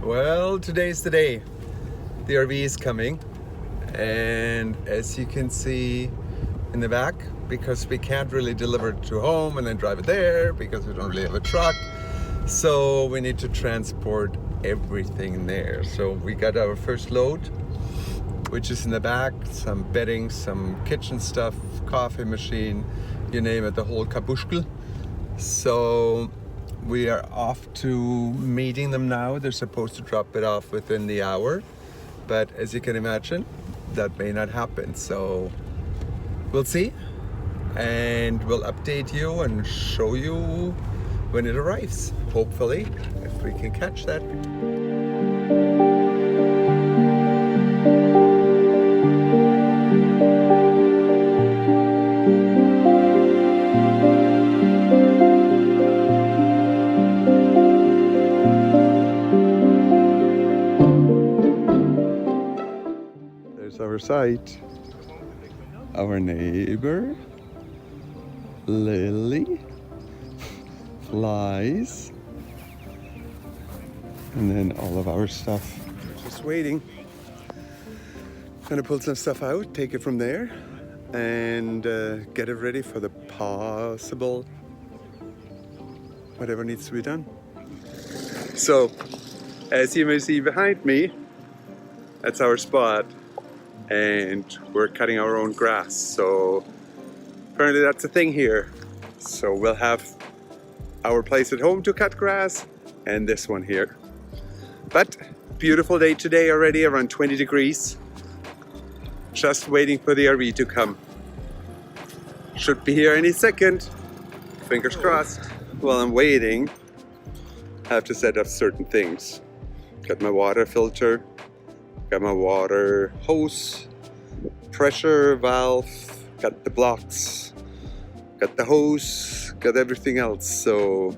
Well, today's the day. The RV is coming, and as you can see in the back, because we can't really deliver it to home and then drive it there because we don't really have a truck, so we need to transport everything there. So we got our first load, which is in the back, some bedding, some kitchen stuff, coffee machine, you name it, the whole kabushkel. So we are off to meeting them now. They're supposed to drop it off within the hour, but as you can imagine, that may not happen. So we'll see, and we'll update you and show you when it arrives, hopefully, if we can catch that. Our site, our neighbor, Lily, flies, and then all of our stuff. Just waiting. Gonna pull some stuff out, take it from there, and get it ready for the possible whatever needs to be done. So, as you may see behind me, that's our spot. And we're cutting our own grass, so apparently that's a thing here. So we'll have our place at home to cut grass and this one here. But beautiful day today already, around 20 degrees. Just waiting for the RV to come. Should be here any second. Fingers crossed. While I'm waiting, I have to set up certain things. Got my water filter. Got my water hose, pressure valve, got the blocks, got the hose, got everything else. So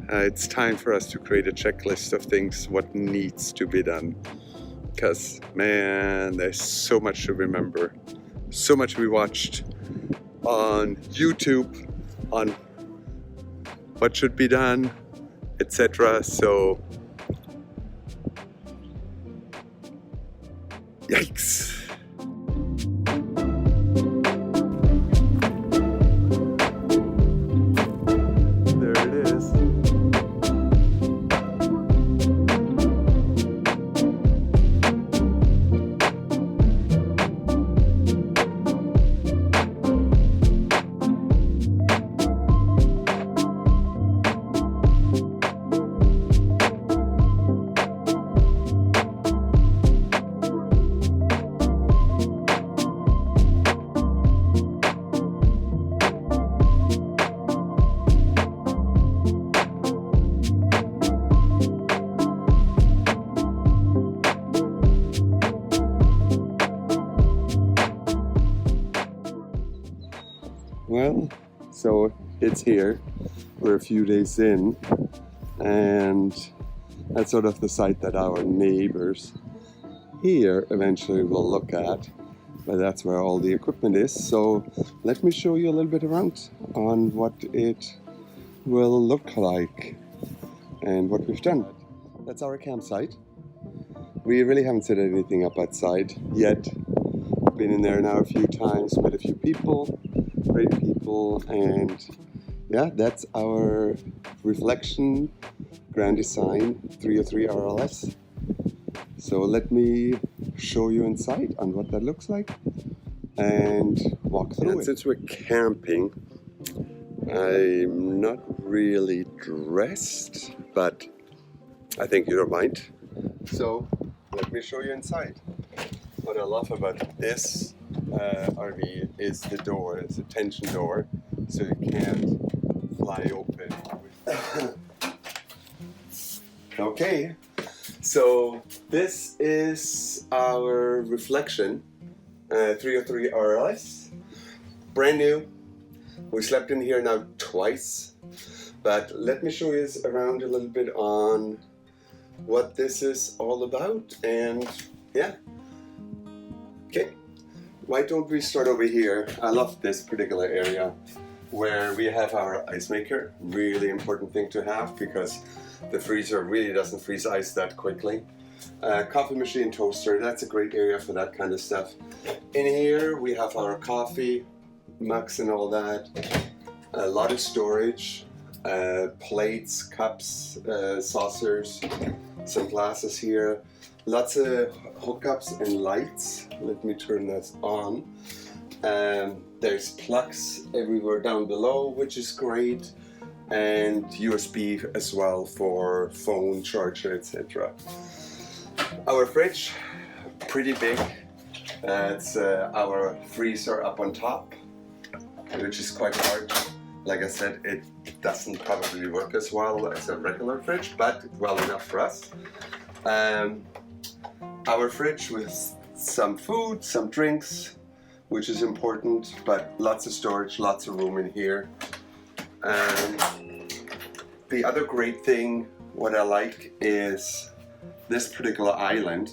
it's time for us to create a checklist of things, what needs to be done. Because, man, there's so much to remember. So much we watched on YouTube on what should be done, etc. So yikes! There it is. Well, so it's here. We're a few days in, and that's sort of the site that our neighbors here eventually will look at, but that's where all the equipment is. So let me show you a little bit around on what it will look like and what we've done. That's our campsite. We really haven't set anything up outside yet. Been in there now a few times, met a few people. great people, and yeah, that's our Reflection Grand Design 303 RLS. So let me show you inside on what that looks like and walk through it. Since we're camping, I'm not really dressed, but I think you don't mind. So let me show you inside. What I love about this RV is the door. It's a tension door, so you can't fly open. Okay, so this is our Reflection 303 RLS, brand new. We slept in here now twice, but let me show you around a little bit on what this is all about, and yeah. Okay, why don't we start over here? I love this particular area where we have our ice maker. Really important thing to have because the freezer really doesn't freeze ice that quickly. Coffee machine, toaster, that's a great area for that kind of stuff. In here we have our coffee mugs and all that. A lot of storage, plates, cups, saucers, some glasses here. Lots of hookups and lights. Let me turn that on. There's plugs everywhere down below, which is great, and USB as well for phone charger, etc. Our fridge, pretty big. It's our freezer up on top, which is quite large. Like I said, it doesn't probably work as well as a regular fridge, but well enough for us. Our fridge with some food, some drinks, which is important, but lots of storage, lots of room in here. The other great thing, what I like, is this particular island.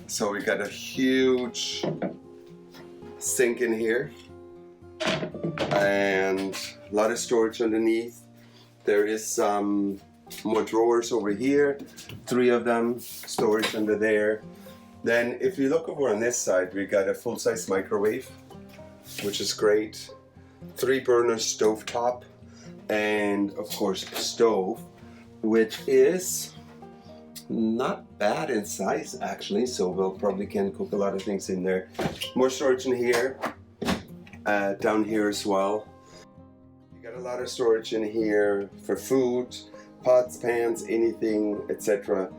So we got a huge sink in here and a lot of storage underneath. There is some more drawers over here, 3 of them, storage under there. Then if you look over on this side, we got a full-size microwave, which is great. 3-burner stovetop, and of course stove, which is not bad in size actually, so we'll probably can cook a lot of things in there. More storage in here, down here as well. You got a lot of storage in here for food, pots, pans, anything, etc.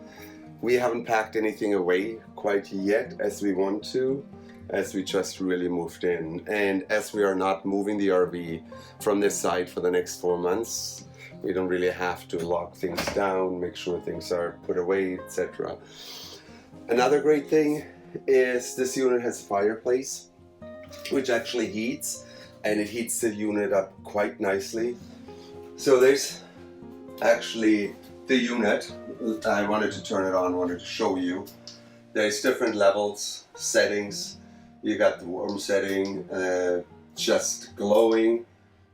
We haven't packed anything away quite yet as we want to, as we just really moved in. And as we are not moving the RV from this site for the next 4 months, we don't really have to lock things down, make sure things are put away, etc. Another great thing is this unit has a fireplace, which actually heats, and it heats the unit up quite nicely. So there's actually the unit. I wanted to turn it on, wanted to show you. There's different levels, settings. You got the warm setting, just glowing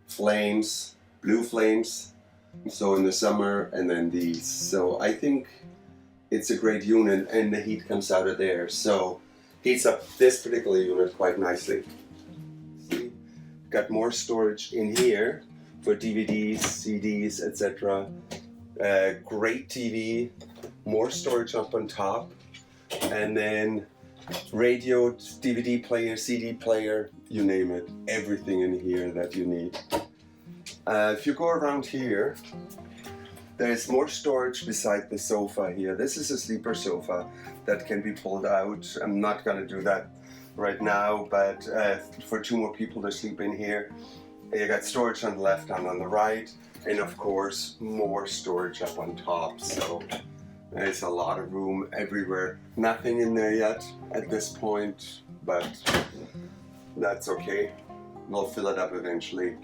flames, blue flames. So in the summer, and then these. So I think it's a great unit, and the heat comes out of there. So heats up this particular unit quite nicely. See, got more storage in here for DVDs, CDs, etc. Great TV, more storage up on top, and then radio, DVD player, CD player, you name it, everything in here that you need. If you go around here, there's more storage beside the sofa here. This is a sleeper sofa that can be pulled out. I'm not going to do that right now, but for 2 more people to sleep in here. You got storage on the left and on the right, and of course more storage up on top. So there's a lot of room everywhere. Nothing in there yet at this point, but that's okay. We'll fill it up eventually.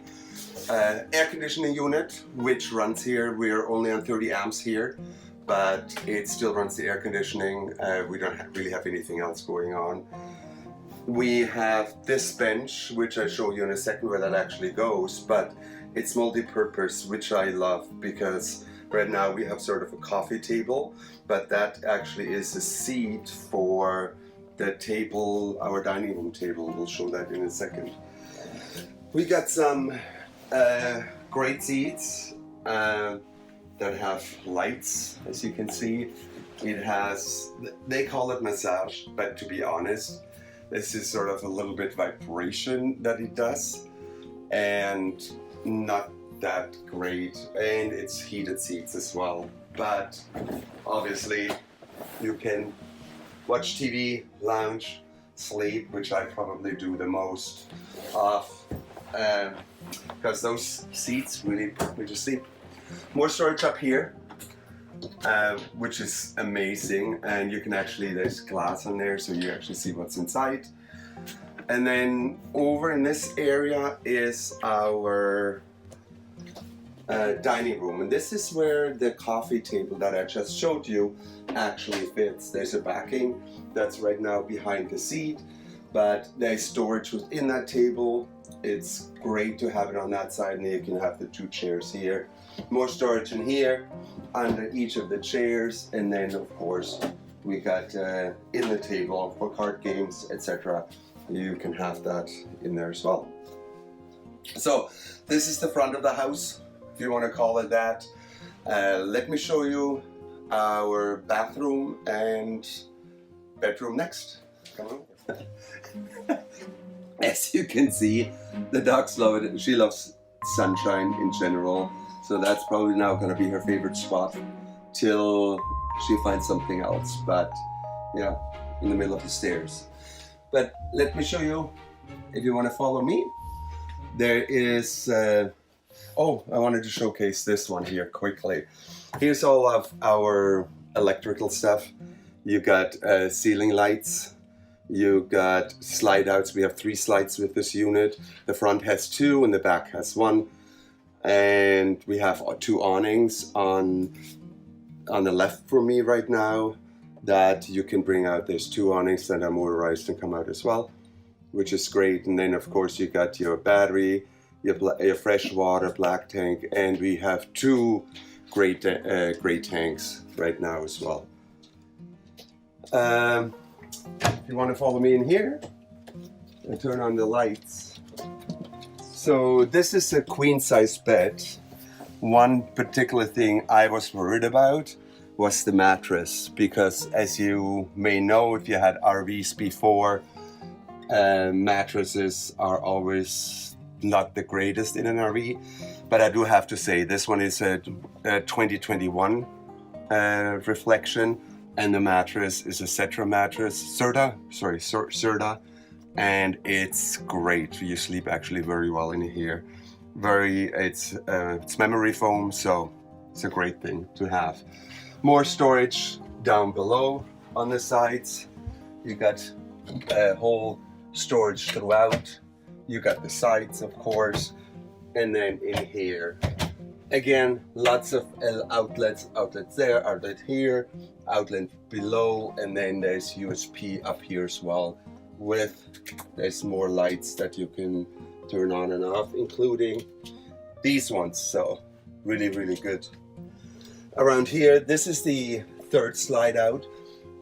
Air conditioning unit, which runs here. We're only on 30 amps here, but it still runs the air conditioning. We don't really have anything else going on. We have this bench, which I'll show you in a second where that actually goes, but it's multi-purpose, which I love, because right now we have sort of a coffee table, but that actually is a seat for the table, our dining room table. We'll show that in a second. We got some great seats that have lights, as you can see. It has, they call it massage, but to be honest, this is sort of a little bit vibration that it does, and not that great. And it's heated seats as well. But obviously, you can watch TV, lounge, sleep, which I probably do the most of, because those seats really put me to sleep. More storage up here, which is amazing, and you can actually, there's glass on there so you actually see what's inside. And then over in this area is our dining room, and this is where the coffee table that I just showed you actually fits. There's a backing that's right now behind the seat, but there's storage within that table. It's great to have it on that side, and you can have the 2 chairs here. More storage in here under each of the chairs, and then of course we got in the table for card games, etc. You can have that in there as well. So this is the front of the house, if you want to call it that. Let me show you our bathroom and bedroom next. Come on. As you can see, the dogs love it. She loves sunshine in general, so that's probably now going to be her favorite spot till she finds something else. But yeah, in the middle of the stairs. But let me show you, if you want to follow me. There is, oh, I wanted to showcase this one here quickly. Here's all of our electrical stuff. You got ceiling lights. You got slide outs. We have 3 slides with this unit. The front has 2 and the back has 1. And we have 2 awnings on the left for me right now that you can bring out. There's 2 awnings that are motorized and come out as well, which is great. And then of course you got your battery, your fresh water black tank, and we have 2 great tanks right now as well. If you want to follow me in here and turn on the lights. So this is a queen size bed. One particular thing I was worried about was the mattress, because as you may know, if you had RVs before, mattresses are always not the greatest in an RV. But I do have to say, this one is a 2021 reflection, and the mattress is a Serta mattress, Serta, and it's great. You sleep actually very well in here. It's memory foam, so it's a great thing to have. More storage down below on the sides. You got a whole storage throughout. You got the sides, of course, and then in here, again, lots of outlets there, outlet here, outlet below, and then there's USB up here as well. There's more lights that you can turn on and off, including these ones. So really, really good. Around here, this is the 3rd slide out,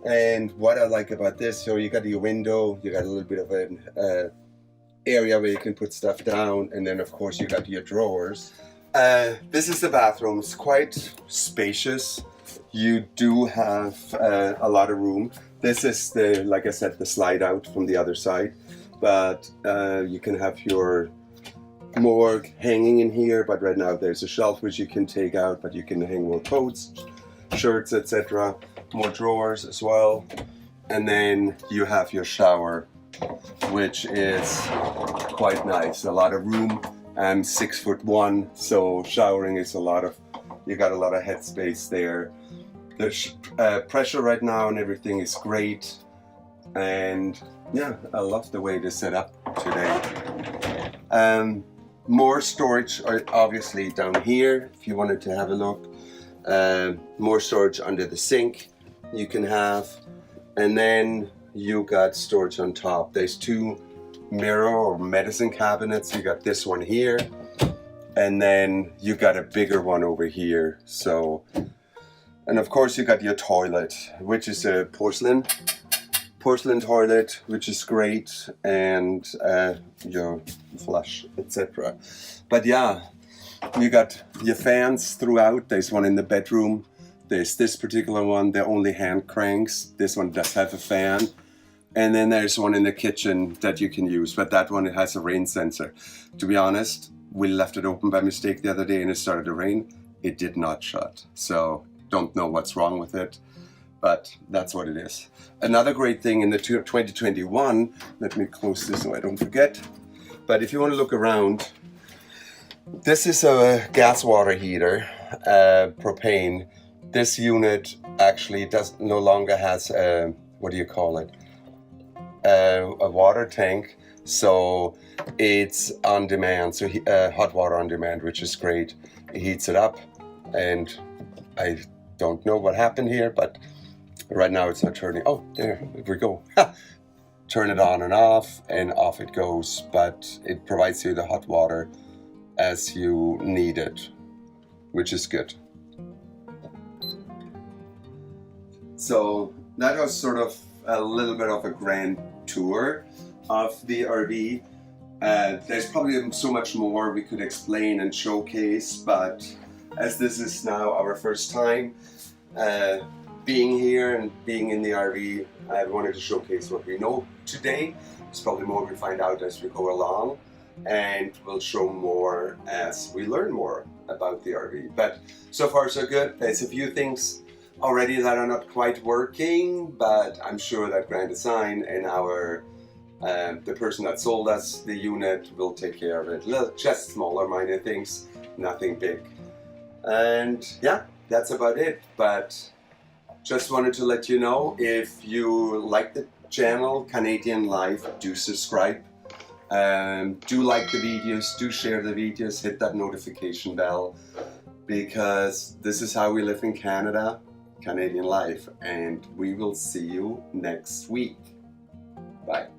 and what I like about this, so you got your window, you got a little bit of an area where you can put stuff down, and then of course you got your drawers. This is the bathroom. It's quite spacious. You do have a lot of room. This is the, like I said, the slide out from the other side, but you can have your more hanging in here, but right now there's a shelf which you can take out, but you can hang more coats, shirts, etc. More drawers as well. And then you have your shower, which is quite nice. A lot of room. I'm 6'1", so showering is you got a lot of headspace there. There's pressure right now and everything is great. And yeah, I love the way it is set up today. More storage obviously down here if you wanted to have a look. More storage under the sink you can have, and then you got storage on top. There's 2 mirror or medicine cabinets. You got this one here, and then you got a bigger one over here. So, and of course you got your toilet, which is a porcelain porcelain toilet, which is great, and your flush, etc. But yeah, you got your fans throughout. There's one in the bedroom. There's this particular one, they're only hand cranks. This one does have a fan. And then there's one in the kitchen that you can use, but that one, it has a rain sensor. To be honest, we left it open by mistake the other day and it started to rain. It did not shut. So don't know what's wrong with it, but that's what it is. Another great thing in the 2021, let me close this so I don't forget. But if you want to look around, this is a gas water heater, propane. This unit actually no longer has a, what do you call it? A water tank, so it's on demand, so hot water on demand, which is great. It heats it up, and I don't know what happened here, but right now it's not turning. Oh, there we go. Turn it on and off it goes, but it provides you the hot water as you need it, which is good. So that was sort of a little bit of a grand tour of the RV. There's probably so much more we could explain and showcase, but as this is now our first time being here and being in the RV, I wanted to showcase what we know today. There's probably more we find out as we go along, and we'll show more as we learn more about the RV. But so far so good. There's a few things already that are not quite working, but I'm sure that Grand Design and the person that sold us the unit will take care of it. Just smaller minor things, nothing big. And yeah, that's about it. But just wanted to let you know, if you like the channel Canadian Life, do subscribe. Do like the videos, do share the videos, hit that notification bell, because this is how we live in Canada. Canadian Life, and we will see you next week. Bye.